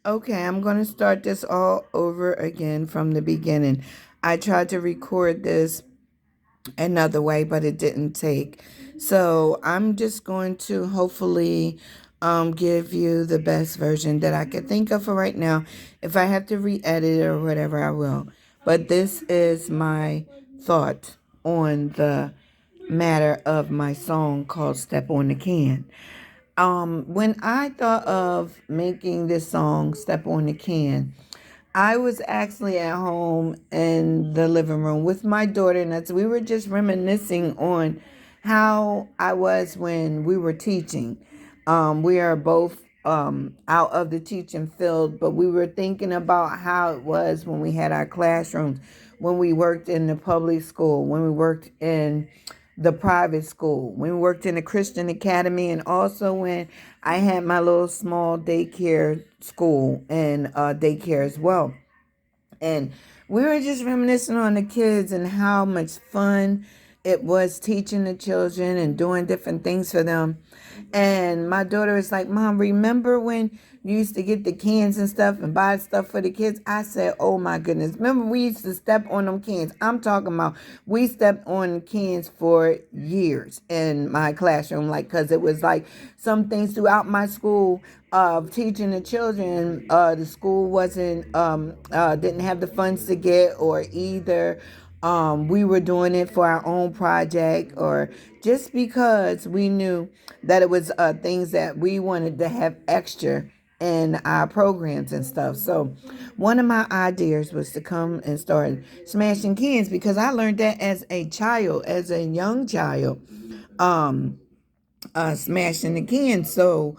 Okay, I'm going to start this all over again from the beginning. I tried to record this another way, but it didn't take. So I'm just going to hopefully give you the best version that I could think of for right now. If I have to re-edit it or whatever, I will. But this is my thought on the matter of my song called Step on the Can. When I thought of making this song, Step on the Can, I was actually at home in the living room with my daughter, and we were just reminiscing on how I was when we were teaching. We are both out of the teaching field, but we were thinking about how it was when we had our classrooms, when we worked in the public school, when we worked in the private school, when we worked in a Christian academy, and also when I had my little small daycare school and daycare as well. And we were just reminiscing on the kids and how much fun it was teaching the children and doing different things for them. And my daughter was like, Mom, remember when you used to get the cans and stuff and buy stuff for the kids? I said, oh my goodness. Remember we used to step on them cans. I'm talking about we stepped on cans for years in my classroom, like, because it was like some things throughout my school of teaching the children, the school wasn't didn't have the funds to get, or either we were doing it for our own project, or just because we knew that it was things that we wanted to have extra in our programs and stuff. So one of my ideas was to come and start smashing cans, because I learned that as a child, as a young child. Um, Smashing again. So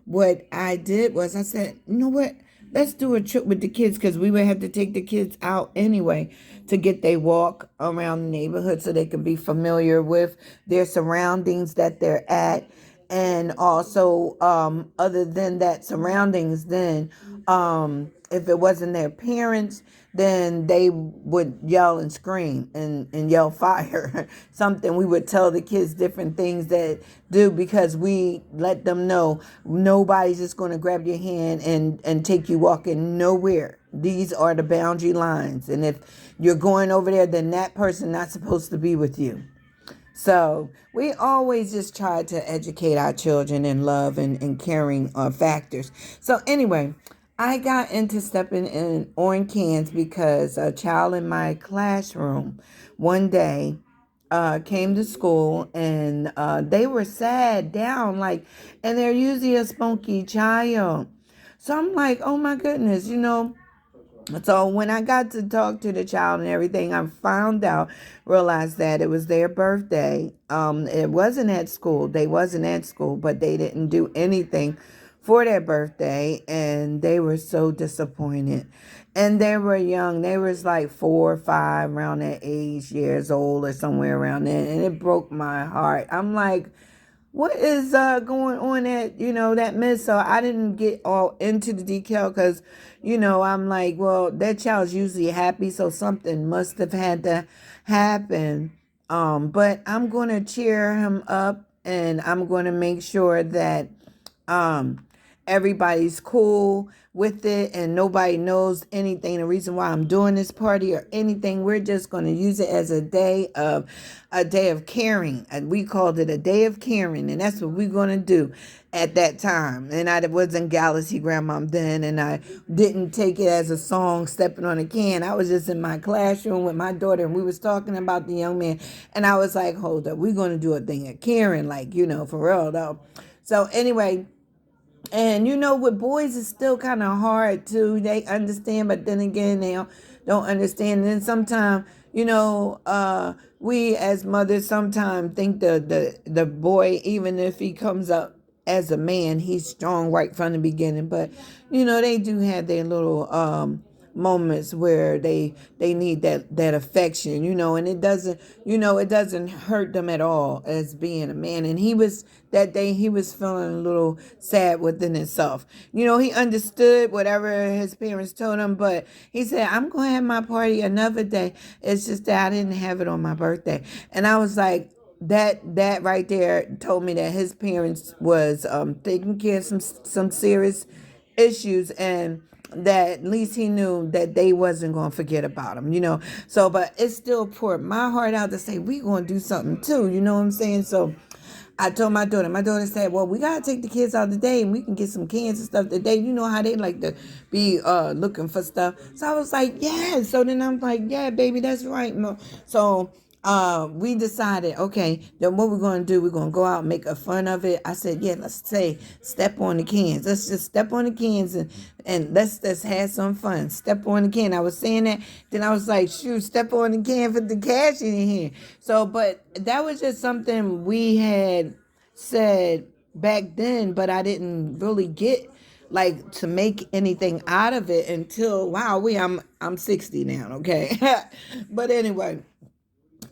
what I did was I said, you know what? Let's do a trip with the kids, because we would have to take the kids out anyway to get they walk around the neighborhood so they can be familiar with their surroundings that they're at. And also, other than that surroundings, then if it wasn't their parents, then they would yell and scream and yell fire. Something we would tell the kids different things that do, because we let them know nobody's just going to grab your hand and take you walking nowhere. These are the boundary lines. And if you're going over there, then that person not supposed to be with you. So we always just try to educate our children in love and caring factors. So anyway, I got into stepping in on cans because a child in my classroom one day came to school, and they were sad, down, like, and they're usually a spunky child. So I'm like, oh my goodness, so when I got to talk to the child and everything, I found out, realized that it was their birthday. It wasn't at school. They wasn't at school, but they didn't do anything for their birthday, and they were so disappointed. And they were young. They was like 4 or 5, around that age, years old or somewhere around there, and it broke my heart. I'm like, what is going on at that miss? So I didn't get all into the decal, because I'm like, well, that child's usually happy, so something must have had to happen. But I'm going to cheer him up, and I'm going to make sure that um everybody's cool with it and nobody knows anything, the reason why I'm doing this party or anything. We're just going to use it as a day of caring, and we called it a day of caring, and that's what we're going to do at that time. And I wasn't Galaxy Grandma then, and I didn't take it as a song stepping on a can. I was just in my classroom with my daughter, and we was talking about the young man, and I was like, hold up, we're going to do a thing of caring, like, for real though. So anyway, and with boys, it's still kind of hard to, they understand, but then again, they don't understand. And then sometimes, we as mothers sometimes think the boy, even if he comes up as a man, he's strong right from the beginning. But, they do have their little moments where they need that affection, and it doesn't hurt them at all as being a man. And he was, that day, he was feeling a little sad within himself. He understood whatever his parents told him, but he said, I'm going to have my party another day. It's just that I didn't have it on my birthday. And I was like, that right there told me that his parents was taking care of some serious issues, and that at least he knew that they wasn't going to forget about him, so but it still poured my heart out to say we going to do something too, you know what I'm saying? So I told my daughter said, well, we gotta take the kids out today and we can get some cans and stuff today. You know how they like to be looking for stuff. So I was like, yeah. So then I'm like, yeah, baby, that's right. So we decided, okay, then what we're gonna do, we're gonna go out and make a fun of it. I said, yeah, let's say step on the cans. Let's just step on the cans and let's just have some fun. Step on the can. I was saying that, then I was like, shoot, step on the can, put the cash in here. So, but that was just something we had said back then, but I didn't really get like to make anything out of it until wow, I'm 60 now, okay? But anyway,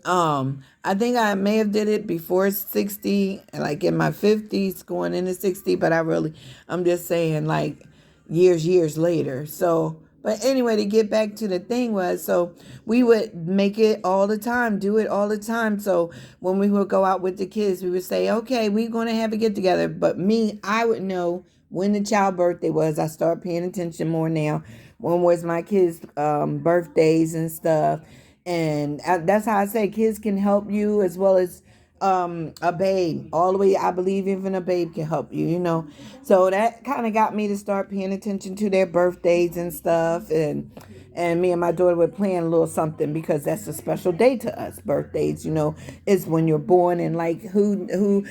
I think I may have did it before 60, like in my 50s going into 60, but I'm just saying like years later. So but anyway, to get back to the thing was, so we would make it all the time, do it all the time. So when we would go out with the kids, we would say, okay, we're going to have a get together. But me, I would know when the child birthday was. I start paying attention more now. When was my kids' birthdays and stuff. And that's how I say kids can help you as well as a babe. All the way, I believe even a babe can help you, So that kind of got me to start paying attention to their birthdays and stuff. And me and my daughter would plan a little something because that's a special day to us. Birthdays, is when you're born, and like who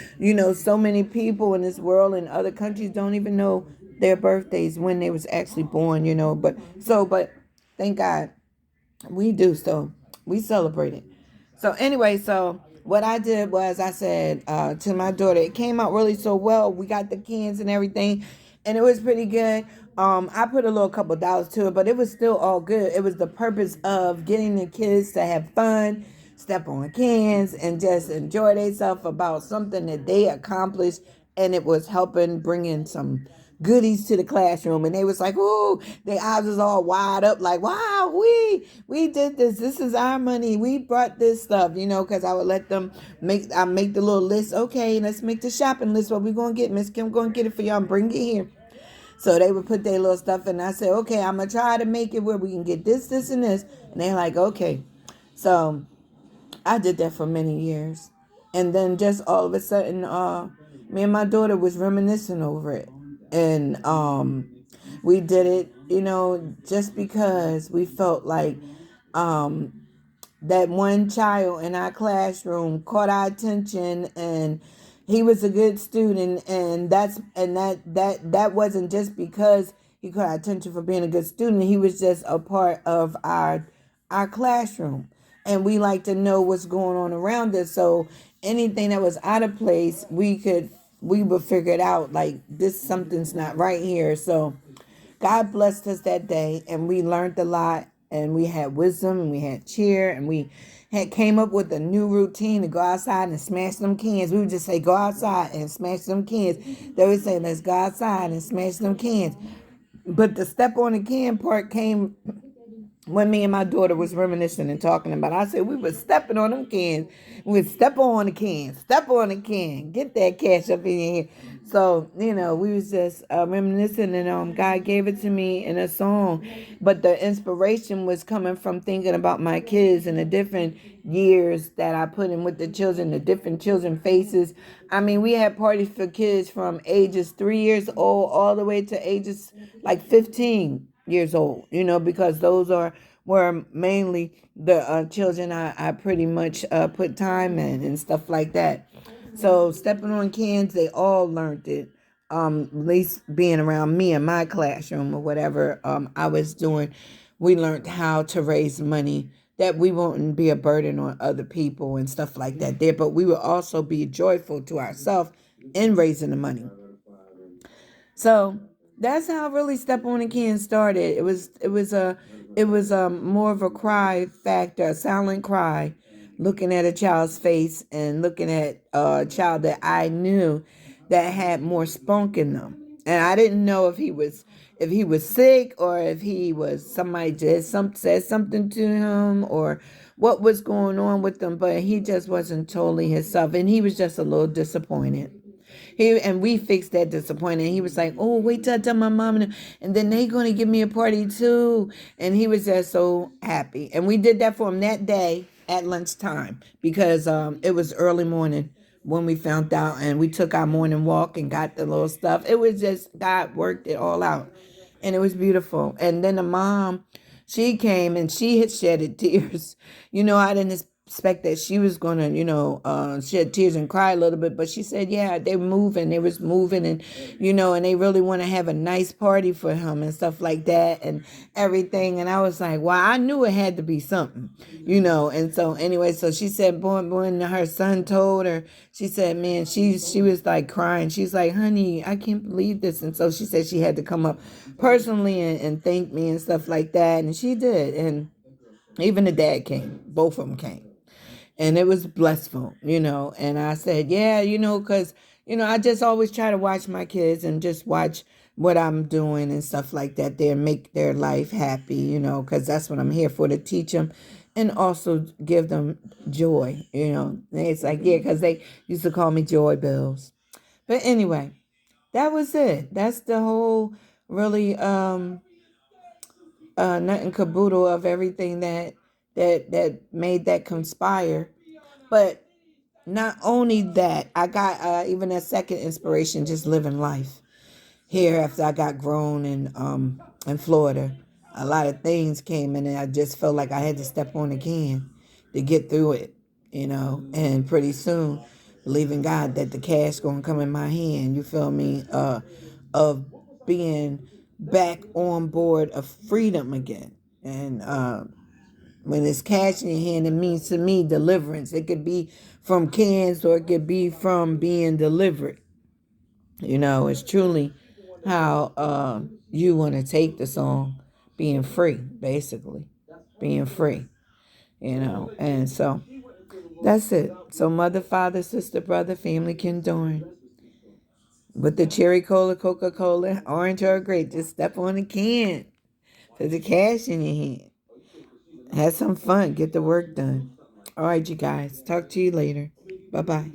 so many people in this world and other countries don't even know their birthdays when they was actually born, but thank God we do. So we celebrate it. So anyway, so what I did was I said to my daughter, it came out really so well. We got the cans and everything, and it was pretty good. I put a little couple dollars to it, but it was still all good. It was the purpose of getting the kids to have fun, step on cans, and just enjoy themselves about something that they accomplished, and it was helping bring in some goodies to the classroom, and they was like, "Ooh!" Their eyes was all wide up, like, "Wow, we did this. This is our money. We brought this stuff." Because I would let them make the little list. Okay, let's make the shopping list. What we gonna get? Miss Kim gonna get it for y'all and bring it here. So they would put their little stuff in. I said, "Okay, I'm gonna try to make it where we can get this, and this." And they're like, "Okay." So I did that for many years. And then just all of a sudden, me and my daughter was reminiscing over it. And we did it, just because we felt like um, that one child in our classroom caught our attention, and he was a good student, and that wasn't just because he caught our attention for being a good student. He was just a part of our classroom, and we like to know what's going on around us. So anything that was out of place, we would figure it out, like this something's not right here. So God blessed us that day, and we learned a lot, and we had wisdom, and we had cheer, and we had came up with a new routine to go outside and smash them cans. We would just say, go outside and smash them cans. They would say, let's go outside and smash them cans. But the step on the can part came when me and my daughter was reminiscing and talking about it. I said we was stepping on them cans. We would step on the can, step on the can, get that cash up in here. So, we was just reminiscing, and God gave it to me in a song. But the inspiration was coming from thinking about my kids and the different years that I put in with the children, the different children faces. I mean, we had parties for kids from ages 3 years old all the way to ages like 15 years old, because those were mainly the children I pretty much put time in and stuff like that. So stepping on cans, they all learned it. At least being around me in my classroom or whatever I was doing, we learned how to raise money that we won't be a burden on other people and stuff like that there, but we will also be joyful to ourselves in raising the money. So that's how really Step on the Can started. It was more of a cry factor, a silent cry, looking at a child's face and looking at a child that I knew that had more spunk in them. And I didn't know if he was sick, or if he was somebody just said something to him, or what was going on with him, but he just wasn't totally himself, and he was just a little disappointed. And we fixed that disappointment. He was like, "Oh, wait till I tell my mom, and then they gonna give me a party too." And he was just so happy. And we did that for him that day at lunchtime because it was early morning when we found out, and we took our morning walk and got the little stuff. It was just God worked it all out, and it was beautiful. And then the mom, she came and she had shedded tears. I didn't expect that she was gonna, shed tears and cry a little bit, but she said, yeah, they was moving, and and they really want to have a nice party for him and stuff like that and everything. And I was like, well, I knew it had to be something, And so anyway, so she said, boy, when her son told her, she said, man, she was like crying. She's like, honey, I can't believe this. And so she said she had to come up personally and thank me and stuff like that. And she did. And even the dad came. Both of them came. And it was blissful, And I said, yeah, because, I just always try to watch my kids and just watch what I'm doing and stuff like that there, make their life happy, because that's what I'm here for, to teach them and also give them joy. And it's like, yeah, because they used to call me Joy Bills. But anyway, that was it. That's the whole really nut and caboodle of everything that made that conspire. But not only that, I got even a second inspiration, just living life here after I got grown in Florida. A lot of things came in, and I just felt like I had to step on the can to get through it. And pretty soon, believing God that the cash gonna come in my hand. You feel me? Of being back on board of freedom again, and when it's cash in your hand, it means to me deliverance. It could be from cans or it could be from being delivered. It's truly how you want to take the song, being free, basically. Being free, And so that's it. So mother, father, sister, brother, family, kin, dorn. With the cherry cola, Coca-Cola, orange or grape, just step on the can. Put the cash in your hand. Have some fun. Get the work done. All right, you guys. Talk to you later. Bye-bye.